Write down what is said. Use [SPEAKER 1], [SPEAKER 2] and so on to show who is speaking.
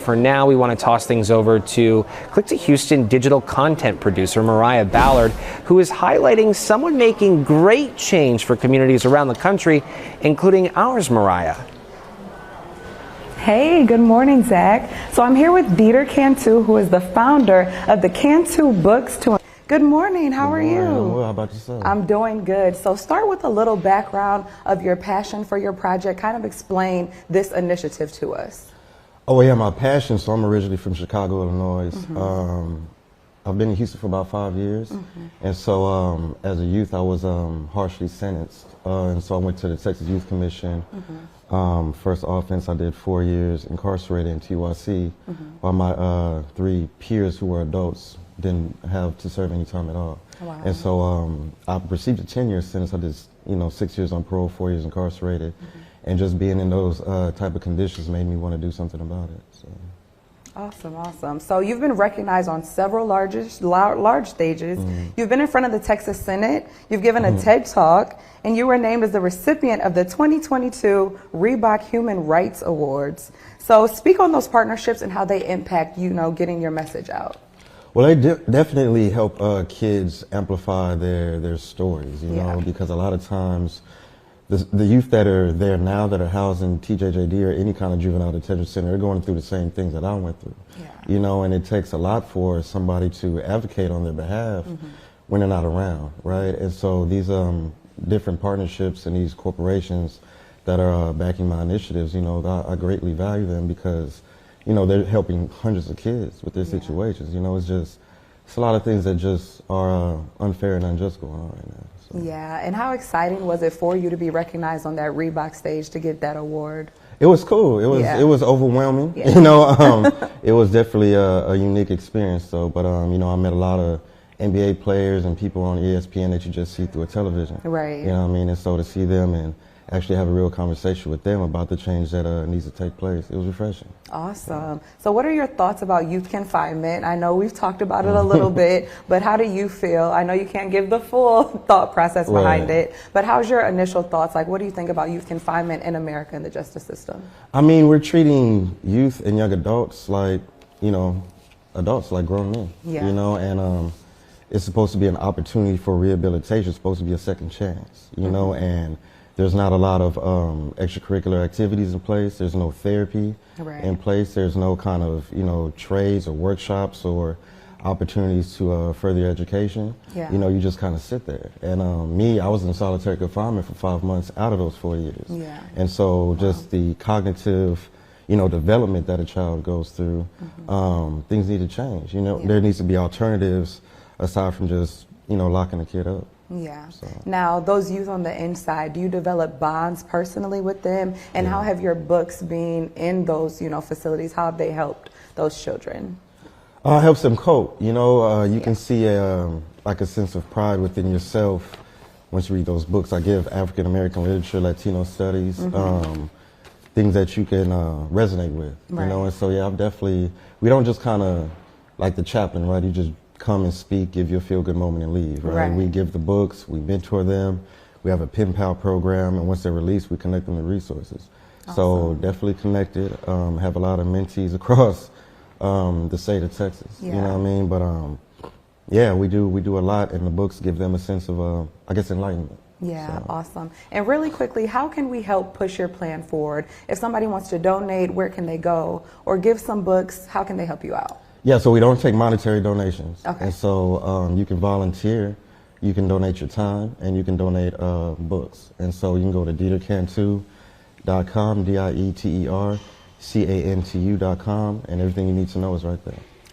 [SPEAKER 1] For now, we want to toss things over to Click to Houston digital content producer Mariah Ballard, who is highlighting someone making great change for communities around the country, including ours, Mariah.
[SPEAKER 2] Hey, good morning, Zach. So I'm here with Dieter Cantu, who is the founder of the Cantu Books. Good morning, how are you?
[SPEAKER 3] I'm well, how about yourself?
[SPEAKER 2] I'm doing good. So start with a little background of your passion for your project. Kind of explain this initiative to us.
[SPEAKER 3] Oh yeah, my passion. So I'm originally from Chicago, Illinois. I've been in Houston for about 5 years, and so as a youth, I was harshly sentenced, and so I went to the Texas Youth Commission. First offense, I did 4 years incarcerated in TYC, while my 3 peers who were adults didn't have to serve any time at all.
[SPEAKER 2] Wow.
[SPEAKER 3] And so I received a 10-year sentence. I did 6 years on parole, 4 years incarcerated. And just being in those type of conditions made me want to do something about it. So.
[SPEAKER 2] Awesome, awesome. So you've been recognized on several large stages. You've been in front of the Texas Senate. You've given a TED Talk, and you were named as the recipient of the 2022 Reebok Human Rights Awards. So speak on those partnerships and how they impact, getting your message out.
[SPEAKER 3] Well, they definitely help kids amplify their stories, because a lot of times the youth that are there now that are housed in TJJD or any kind of juvenile detention center, they're going through the same things that I went through. And it takes a lot for somebody to advocate on their behalf when they're not around, right? And so these different partnerships and these corporations that are backing my initiatives, I greatly value them because, they're helping hundreds of kids with their situations. It's a lot of things that just are unfair and unjust going on right now. So.
[SPEAKER 2] Yeah, and how exciting was it for you to be recognized on that Reebok stage to get that award?
[SPEAKER 3] It was cool. It was overwhelming.
[SPEAKER 2] Yeah.
[SPEAKER 3] It was definitely a unique experience. So, but I met a lot of NBA players and people on ESPN that you just see through a television.
[SPEAKER 2] Right.
[SPEAKER 3] You know what I mean? And so to see them and actually have a real conversation with them about the change that needs to take place, it was refreshing.
[SPEAKER 2] Awesome. So what are your thoughts about youth confinement? I know we've talked about it a little bit, but how do you feel? I know you can't give the full thought process behind it, but how's your initial thoughts? Like, what do you think about youth confinement in America and the justice system?
[SPEAKER 3] I mean, we're treating youth and young adults like, adults like grown men, and it's supposed to be an opportunity for rehabilitation. It's supposed to be a second chance, and there's not a lot of extracurricular activities in place. There's no therapy in place. There's no kind of, trades or workshops or opportunities to further your education. You just kind of sit there. And I was in solitary confinement for 5 months out of those 4 years. And so just the cognitive, development that a child goes through, things need to change. There needs to be alternatives aside from just, locking a kid up. So.
[SPEAKER 2] Now, those youth on the inside, do you develop bonds personally with them? And how have your books been in those, facilities? How have they helped those children?
[SPEAKER 3] It helps them cope. You can see like a sense of pride within yourself once you read those books. I give African American literature, Latino studies, things that you can resonate with. And so I've definitely. We don't just kind of like the chaplain, right? You just come and speak, give you a feel-good moment and leave, right? We give the books, we mentor them, we have a pen pal program, and once they're released, we connect them to resources.
[SPEAKER 2] Awesome.
[SPEAKER 3] So definitely connected, have a lot of mentees across the state of Texas, you know what I mean? But we do a lot, and the books give them a sense of, enlightenment.
[SPEAKER 2] Yeah, awesome. And really quickly, how can we help push your plan forward? If somebody wants to donate, where can they go? Or give some books, how can they help you out?
[SPEAKER 3] Yeah, so we don't take monetary donations.
[SPEAKER 2] Okay.
[SPEAKER 3] And so you can volunteer, you can donate your time, and you can donate books. And so you can go to DieterCantu.com, DieterCantu.com, and everything you need to know is right there.